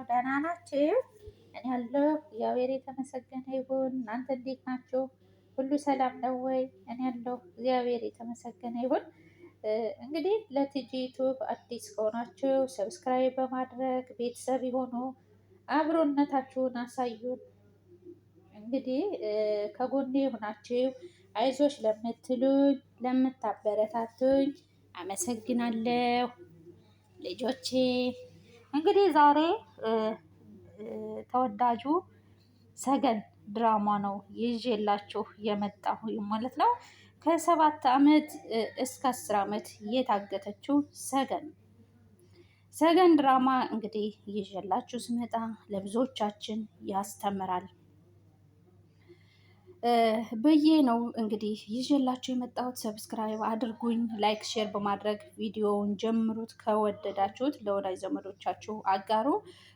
ደህና ናችሁ? እኔ ያለሁ እግዚአብሔር የተመሰገነ ይሁን። እናንተ እንዴት ናችሁ? ሁሉ ሰላም ነው ወይ? እኔ ያለሁ እግዚአብሔር የተመሰገነ ይሁን። እንግዲህ ለቲጂ ዩቱብ አዲስ ከሆናችሁ ሰብስክራይብ በማድረግ ቤተሰብ የሆኑ አብሮነታችሁን አሳዩን። እንግዲህ ከጎኔ ሆናችሁ አይዞች ለምትሉኝ ለምታበረታቱኝ አመሰግናለሁ ልጆቼ። እንግዲህ ዛሬ ተወዳጁ ሰገን ድራማ ነው ይዤላችሁ የመጣሁ ማለት ነው። ከ7 ዓመት እስከ 10 ዓመት የታገተችው ሰገን ድራማ እንግዲህ ይዤላችሁ ስመጣ ለብዙዎቻችን ያስተምራል ብዬ ነው እንግዲህ ይዤላችሁ የመጣሁት። ሰብስክራይብ አድርጉኝ፣ ላይክ ሼር በማድረግ ቪዲዮውን ጀምሩት። ከወደዳችሁት ለወዳጅ ዘመዶቻችሁ አጋሩ።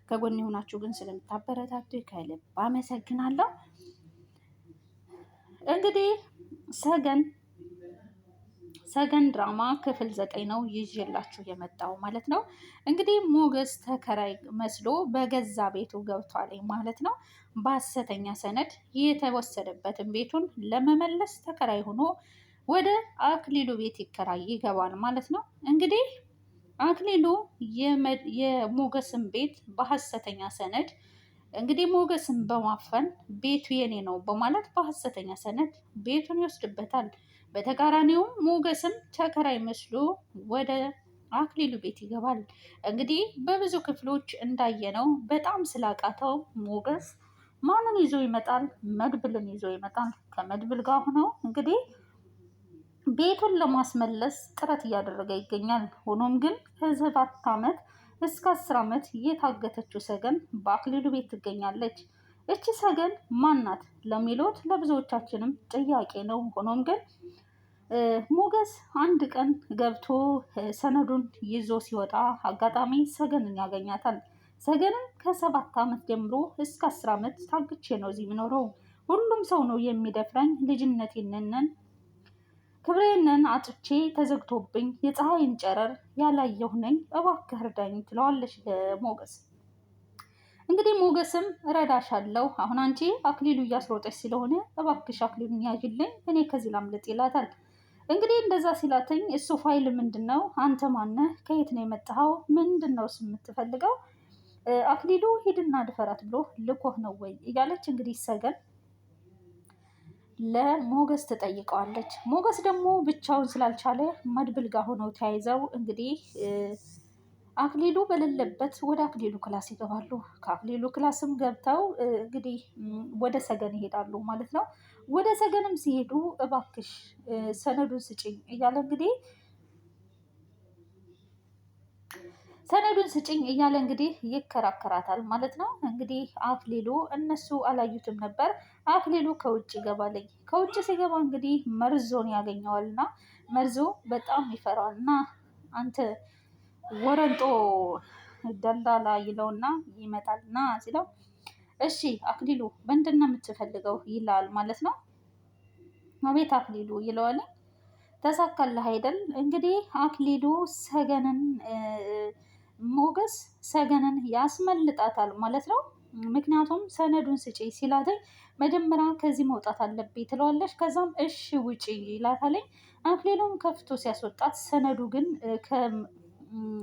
ከጎን የሆናችሁ ግን ስለምታበረታቱ ከልብ አመሰግናለሁ። እንግዲህ ሰገን ድራማ ክፍል 9 ነው ይዤላችሁ የመጣው ማለት ነው። እንግዲህ ሞገስ ተከራይ መስሎ በገዛ ቤቱ ገብቷል ማለት ነው። በሐሰተኛ ሰነድ የተወሰደበትን ቤቱን ለመመለስ ተከራይ ሆኖ ወደ አክሊሉ ቤት ይገባል ማለት ነው። እንግዲህ አክሊሉ የሞገስን ቤት በሐሰተኛ ሰነድ እንግዲህ ሞገስን በማፈን ቤቱ የኔ ነው በማለት በሐሰተኛ ሰነድ ቤቱን ይወስድበታል። በተቃራኒውም ሞገስም ተከራይ መስሎ ወደ አክሊሉ ቤት ይገባል። እንግዲህ በብዙ ክፍሎች እንዳየነው በጣም ስላቃተው ሞገስ ማንን ይዞ ይመጣል? መድብልን ይዞ ይመጣል። ከመድብል ጋር ሆነው እንግዲህ ቤቱን ለማስመለስ ጥረት እያደረገ ይገኛል። ሆኖም ግን ከ7 ዓመት እስከ 10 ዓመት የታገተችው ሰገን በአክሊሉ ቤት ትገኛለች። እቺ ሰገን ማናት ለሚሉት ለብዙዎቻችንም ጥያቄ ነው። ሆኖም ግን ሞገስ አንድ ቀን ገብቶ ሰነዱን ይዞ ሲወጣ አጋጣሚ ሰገንን ያገኛታል። ሰገንን ከ7 ዓመት ጀምሮ እስከ 10 ዓመት ታግቼ ነው እዚህ የምኖረው። ሁሉም ሰው ነው የሚደፍረኝ። ልጅነቴንን ክብሬንን አጥቼ ተዘግቶብኝ የፀሐይን ጨረር ያላየሁ ነኝ፣ እባክህ እርዳኝ ትለዋለች ለሞገስ። እንግዲህ ሞገስም እረዳሻለሁ፣ አሁን አንቺ አክሊሉ እያስሮጠች ስለሆነ እባክሽ አክሊሉን ያዥልኝ፣ እኔ ከዚህ ላምልጥ ይላታል። እንግዲህ እንደዛ ሲላተኝ እሱ ፋይል ምንድን ነው? አንተ ማነህ? ከየት ነው የመጣኸው? ምንድን ነው የምትፈልገው? አክሊሉ ሂድና ድፈራት ብሎ ልኮህ ነው ወይ እያለች እንግዲህ ሰገን ለሞገስ ትጠይቀዋለች። ሞገስ ደግሞ ብቻውን ስላልቻለ መድብል ጋር ሆነው ተያይዘው እንግዲህ አክሊሉ በሌለበት ወደ አክሊሉ ክላስ ይገባሉ። ከአክሊሉ ክላስም ገብተው እንግዲህ ወደ ሰገን ይሄዳሉ ማለት ነው። ወደ ሰገንም ሲሄዱ እባክሽ ሰነዱን ስጭኝ እያለ እንግዲህ ይከራከራታል ማለት ነው። እንግዲህ አክሊሉ እነሱ አላዩትም ነበር። አክሊሉ ከውጭ ይገባልኝ። ከውጭ ሲገባ እንግዲህ መርዞን ያገኘዋል እና መርዞ በጣም ይፈራዋል እና አንተ ወረንጦ ደላላ ይለውና ይመጣልና ሲለው እሺ አክሊሉ ምንድን ነው የምትፈልገው ይላል ማለት ነው። አቤት አክሊሉ ይለዋል። ተሳካልህ አይደል? እንግዲህ አክሊሉ ሞገስ ሰገንን ያስመልጣታል ማለት ነው። ምክንያቱም ሰነዱን ስጪ ሲላተኝ መጀመሪያ ከዚህ መውጣት አለብኝ ትለዋለች። ከዛም እሺ ውጪ ይላታለኝ። አክሊሉን ከፍቶ ሲያስወጣት ሰነዱ ግን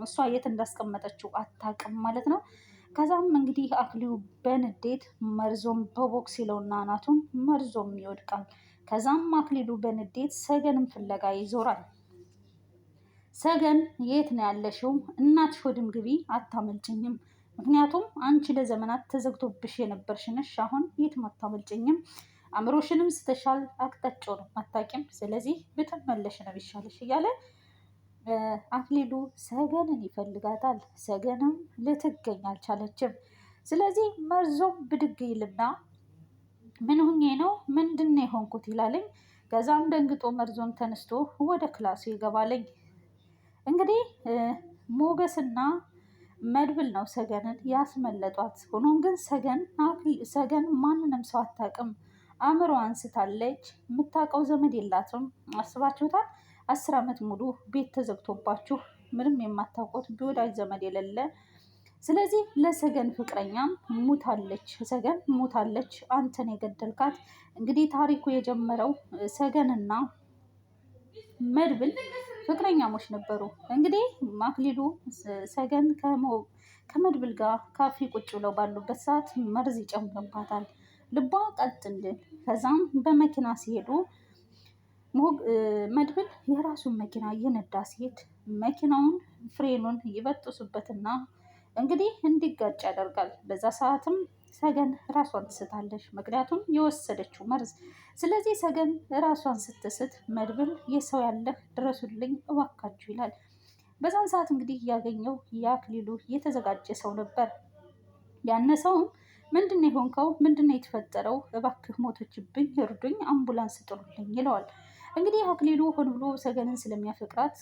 እሷ የት እንዳስቀመጠችው አታውቅም ማለት ነው። ከዛም እንግዲህ አክሊሉ በንዴት መርዞም በቦክስ ይለውና አናቱን መርዞም ይወድቃል። ከዛም አክሊሉ በንዴት ሰገንን ፍለጋ ይዞራል። ሰገን የት ነው ያለሽው? እናትሽ ወድም ግቢ አታመልጭኝም። ምክንያቱም አንቺ ለዘመናት ተዘግቶብሽ የነበርሽ ነሽ። አሁን የትም አታመልጭኝም። አእምሮሽንም ስተሻል፣ አቅጣጫውንም አታውቂም። ስለዚህ ብትመለሽ ነው ይሻልሽ እያለ አክሊሉ ሰገንን ይፈልጋታል። ሰገንም ልትገኝ አልቻለችም። ስለዚህ መርዞም ብድግ ይልና ምን ሁኜ ነው? ምንድን ነው የሆንኩት ይላለኝ። ከዛም ደንግጦ መርዞም ተነስቶ ወደ ክላሱ ይገባለኝ። እንግዲህ ሞገስና መድብል ነው ሰገንን ያስመለጧት። ሆኖም ግን ሰገን ማንንም ሰው አታውቅም። አእምሮ አንስታለች። የምታውቀው ዘመድ የላትም። አስባችሁታል? 10 ዓመት ሙሉ ቤት ተዘግቶባችሁ ምንም የማታውቁት ወዳጅ ዘመድ የሌለ ስለዚህ ለሰገን ፍቅረኛም ሙታለች፣ ሰገን ሙታለች፣ አንተን የገደልካት። እንግዲህ ታሪኩ የጀመረው ሰገንና መድብል ፍቅረኛሞች ነበሩ። እንግዲህ አክሊሉ ሰገን ከመድብል ጋር ካፌ ቁጭ ብለው ባሉበት ሰዓት መርዝ ይጨምርባታል፣ ልቧ ቀጥ እንድል። ከዛም በመኪና ሲሄዱ መድብል የራሱን መኪና እየነዳ ሲሄድ መኪናውን ፍሬኑን ይበጥሱበትና እንግዲህ እንዲጋጭ ያደርጋል። በዛ ሰዓትም ሰገን ራሷን ትስታለች፣ ምክንያቱም የወሰደችው መርዝ። ስለዚህ ሰገን ራሷን ስትስት መድብል የሰው ያለህ ድረሱልኝ እባካችሁ ይላል። በዛን ሰዓት እንግዲህ ያገኘው የአክሊሉ የተዘጋጀ ሰው ነበር። ያነ ሰውም ምንድነው የሆንከው? ምንድነው የተፈጠረው? እባክህ ሞቶችብኝ፣ እርዱኝ፣ አምቡላንስ ጥሩልኝ ይለዋል። እንግዲህ አክሊሉ ሆን ብሎ ሰገንን ስለሚያፈቅራት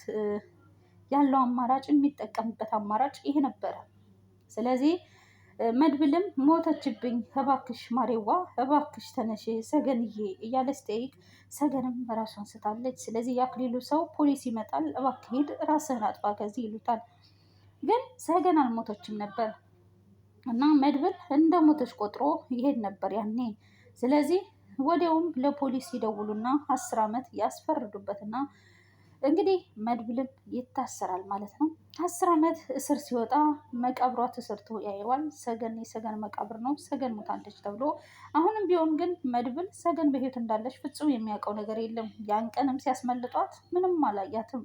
ያለው አማራጭ የሚጠቀምበት አማራጭ ይሄ ነበረ። ስለዚህ መድብልም ሞተችብኝ፣ እባክሽ ማሬዋ፣ እባክሽ ተነሽ ሰገንዬ እያለ ስጠይቅ ሰገንም ራሷን ስታለች። ስለዚህ የአክሊሉ ሰው ፖሊስ ይመጣል፣ እባክህ ሂድ ራስህን አጥፋ ከዚህ ይሉታል። ግን ሰገን አልሞተችም ነበር እና መድብል እንደ ሞተች ቆጥሮ ይሄድ ነበር ያኔ። ስለዚህ ወዲያውም ለፖሊስ ይደውሉና 10 ዓመት ያስፈርዱበትና እንግዲህ መድብልም ይታሰራል ማለት ነው። 10 ዓመት እስር ሲወጣ መቃብሯ ተሰርቶ ያየዋል። ሰገን የሰገን መቃብር ነው፣ ሰገን ሞታለች ተብሎ። አሁንም ቢሆን ግን መድብል ሰገን በሕይወት እንዳለች ፍጹም የሚያውቀው ነገር የለም። ያን ቀንም ሲያስመልጧት ምንም አላያትም።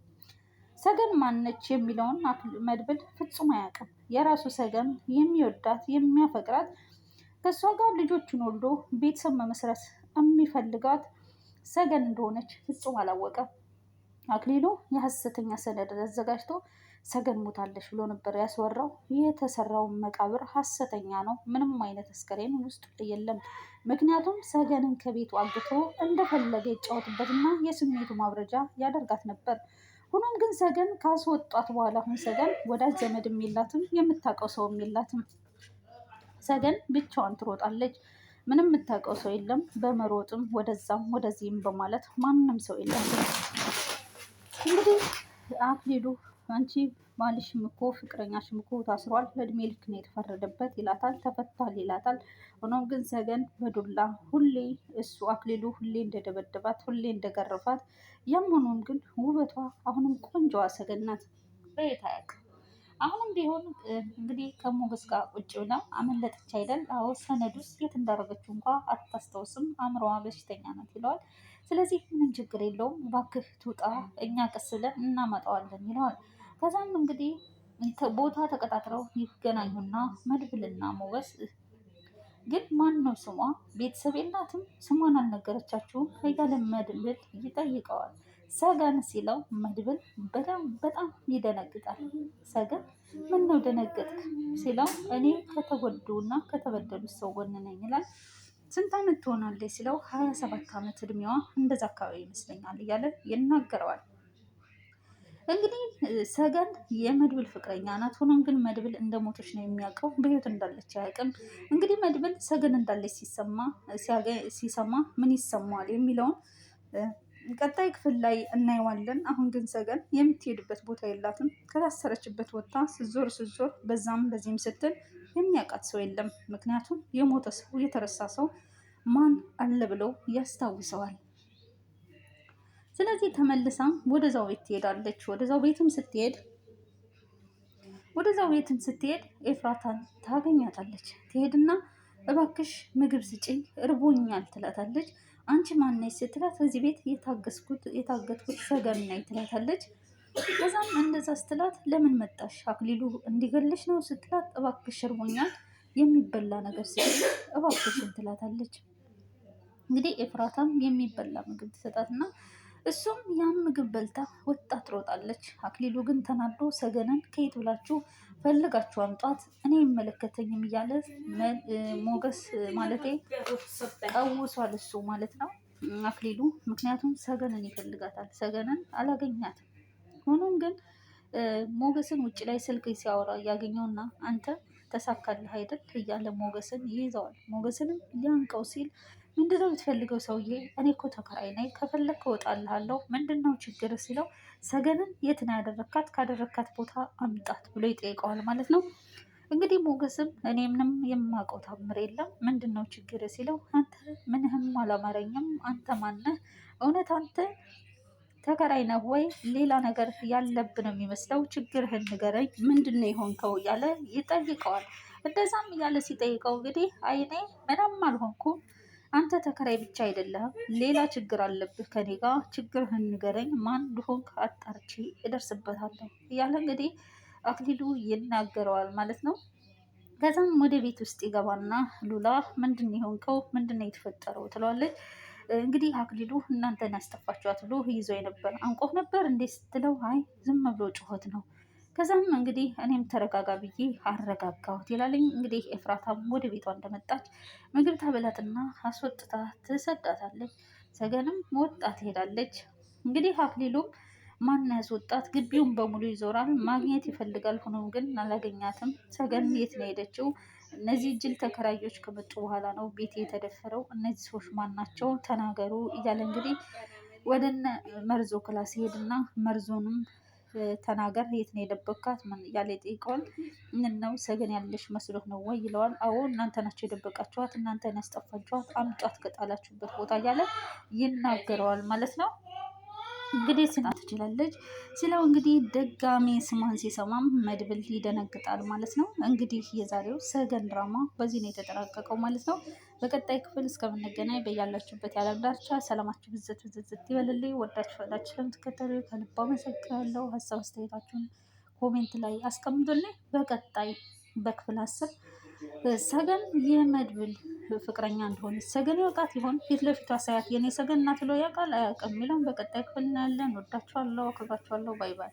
ሰገን ማነች የሚለውን መድብል ፍጹም አያውቅም። የራሱ ሰገን የሚወዳት የሚያፈቅራት ከእሷ ጋር ልጆችን ወልዶ ቤተሰብ መመስረት የሚፈልጋት ሰገን እንደሆነች ፍጹም አላወቀም። አክሊሉ የሐሰተኛ ሰነድ አዘጋጅቶ ሰገን ሞታለች ብሎ ነበር ያስወራው። የተሰራውን መቃብር ሐሰተኛ ነው፣ ምንም አይነት አስከሬን ውስጡ የለም። ምክንያቱም ሰገንን ከቤቱ አግቶ እንደፈለገ ይጫወትበትና የስሜቱ ማብረጃ ያደርጋት ነበር። ሆኖም ግን ሰገን ካስወጧት በኋላ አሁን ሰገን ወዳጅ ዘመድም የላትም፣ የምታውቀው ሰውም የላትም። ሰገን ብቻዋን ትሮጣለች። ምንም የምታውቀው ሰው የለም። በመሮጥም ወደዛም ወደዚህም በማለት ማንም ሰው የለም። እንግዲህ አክሊሉ አንቺ ባልሽም እኮ ፍቅረኛሽም እኮ ታስሯል፣ እድሜ ልክ ነው የተፈረደበት ይላታል። ተፈቷል ይላታል። ሆኖም ግን ሰገን በዱላ ሁሌ እሱ አክሊሉ ሁሌ እንደደበደባት ሁሌ እንደገረፋት፣ ያም ሆኖም ግን ውበቷ አሁንም ቆንጆዋ ሰገን ናት። በየት አያውቅም። አሁንም ቢሆን እንግዲህ ከሞገስ ጋር ቁጭ ብላ አመለጠች አይደል? አዎ፣ ሰነድ ውስጥ የት እንዳደረገችው እንኳ አታስታውስም፣ አእምሮዋ በሽተኛ ናት ይለዋል። ስለዚህ ምንም ችግር የለውም እባክህ ትውጣ፣ እኛ ቀስ ብለን እናመጣዋለን ይለዋል። ከዛም እንግዲህ ቦታ ተቀጣጥረው ይገናኙና መድብልና ሞገስ ግን ማን ነው ስሟ? ቤተሰብ የላትም፣ ስሟን አልነገረቻችሁም እያለ መድብል ይጠይቀዋል። ሰገን ሲለው መድብል በጣም ይደነግጣል። ሰገን ምን ነው ደነገጥክ ሲለው እኔ ከተጎዱና ከተበደሉት ሰው ጎን ነኝ ይላል። ስንት ዓመት ትሆናለች ሲለው 27 ዓመት እድሜዋ እንደዛ አካባቢ ይመስለኛል እያለ ይናገረዋል። እንግዲህ ሰገን የመድብል ፍቅረኛ ናት። ሆኖም ግን መድብል እንደሞተች ነው የሚያውቀው፣ በሕይወት እንዳለች አያውቅም። እንግዲህ መድብል ሰገን እንዳለች ሲሰማ ምን ይሰማዋል የሚለውን ቀጣይ ክፍል ላይ እናየዋለን። አሁን ግን ሰገን የምትሄድበት ቦታ የላትም። ከታሰረችበት ወጥታ ስትዞር በዛም በዚህም ስትል የሚያውቃት ሰው የለም። ምክንያቱም የሞተ ሰው የተረሳ ሰው ማን አለ ብለው ያስታውሰዋል። ስለዚህ ተመልሳም ወደዛው ቤት ትሄዳለች። ወደዛው ቤትም ስትሄድ ኤፍራታን ታገኛታለች። ትሄድና እባክሽ ምግብ ስጭኝ እርቦኛል ትላታለች። አንቺ ማነች ስትላት እዚህ ቤት የታገትኩት ሰገን ነኝ ትላታለች። ከዛም እንደዛ ስትላት ለምን መጣሽ? አክሊሉ እንዲገልሽ ነው ስትላት እባክሽ እርቦኛል የሚበላ ነገር ስጭኝ እባክሽን ትላታለች። እንግዲህ ኤፍራታም የሚበላ ምግብ ትሰጣትና እሱም ያን ምግብ በልታ ወጣ ትሮጣለች። አክሊሉ ግን ተናዶ ሰገንን ከየት ብላችሁ ፈልጋችሁ አምጧት እኔ አይመለከተኝም እያለ ሞገስ ማለቴ ቀውሷል እሱ ማለት ነው አክሊሉ። ምክንያቱም ሰገንን ይፈልጋታል፣ ሰገንን አላገኛትም። ሆኖም ግን ሞገስን ውጭ ላይ ስልክ ሲያወራ እያገኘውና አንተ ተሳካልህ አይደል እያለ ሞገስን ይይዘዋል። ሞገስንም ሊያንቀው ሲል ምንድነው የምትፈልገው ሰውዬ? እኔ እኮ ተከራይ ነኝ፣ ከፈለግ እወጣልሃለሁ፣ ምንድነው ችግር ሲለው ሰገንን የት ነው ያደረካት? ካደረካት ቦታ አምጣት ብሎ ይጠይቀዋል ማለት ነው። እንግዲህ ሞገስም እኔ ምንም የማውቀው ታምር የለም ምንድን ነው ችግር ሲለው፣ አንተ ምንህም አላማረኝም፣ አንተ ማነህ? እውነት አንተ ተከራይ ነህ ወይ? ሌላ ነገር ያለብን የሚመስለው ችግርህን ንገረኝ፣ ምንድን ነው የሆንከው? እያለ ይጠይቀዋል። እንደዛም እያለ ሲጠይቀው እንግዲህ አይኔ ምንም አልሆንኩም፣ አንተ ተከራይ ብቻ አይደለህም፣ ሌላ ችግር አለብህ ከኔ ጋር፣ ችግርህን ንገረኝ፣ ማን እንደሆንክ አጣርቼ እደርስበታለሁ እያለ እንግዲህ አክሊሉ ይናገረዋል ማለት ነው። ከዛም ወደ ቤት ውስጥ ይገባና ሉላ ምንድን ነው የሆንከው? ምንድን ነው የተፈጠረው? ትለዋለች። እንግዲህ አክሊሉ እናንተን ያስጠፋችኋት ብሎ ይዞ ነበር። አንቆህ ነበር እንዴ ስትለው፣ አይ ዝም ብሎ ጩኸት ነው። ከዛም እንግዲህ እኔም ተረጋጋ ብዬ አረጋጋሁት ይላለኝ። እንግዲህ ኤፍራታም ወደ ቤቷ እንደመጣች ምግብ ታበላትና አስወጥታ ትሰዳታለች። ሰገንም ወጣ ትሄዳለች። እንግዲህ አክሊሉም ማን ያስወጣት? ግቢውን በሙሉ ይዞራል፣ ማግኘት ይፈልጋል። ሆኖም ግን አላገኛትም። ሰገን የት ነው ሄደችው? እነዚህ ጅል ተከራዮች ከመጡ በኋላ ነው ቤት የተደፈረው። እነዚህ ሰዎች ማን ናቸው? ተናገሩ እያለ እንግዲህ ወደነ መርዞ ክላስ ሄድና መርዞንም ተናገር፣ የት ነው የደበካት? ምን እያለ ይጠይቀዋል። ምን ነው ሰገን ያለሽ መስሎት ነው ወይ ይለዋል። አዎ እናንተ ናቸው የደበቃችኋት፣ እናንተን ያስጠፋችኋት፣ አምጧት ከጣላችሁበት ቦታ እያለ ይናገረዋል ማለት ነው። እንግዲህ ስና ትችላለች ስለው እንግዲህ ደጋሚ ስሟን ሲሰማም መድብል ይደነግጣል ማለት ነው። እንግዲህ የዛሬው ሰገን ድራማ በዚህ ነው የተጠናቀቀው ማለት ነው። በቀጣይ ክፍል እስከምንገናኝ በያላችሁበት የዓለም ዳርቻ ሰላማችሁ ብዝት ብዝት ይበልልኝ። ወዳችሁ ፈላችሁ ስለምትከተሉ ከልብ አመሰግናለሁ። ሀሳብ አስተያየታችሁን ኮሜንት ላይ አስቀምጡልኝ። በቀጣይ በክፍል 10 ሰገን የመድብል ፍቅረኛ እንደሆነ ሰገን ያውቃት ይሆን? ፊት ለፊቷ ሳያት የኔ ሰገን እናት ብሎ ያውቃል አያውቅም የሚለውን በቀጣይ ክፍል እናያለን። ወዳችኋለሁ፣ አክብራችኋለሁ። ባይ ባይ።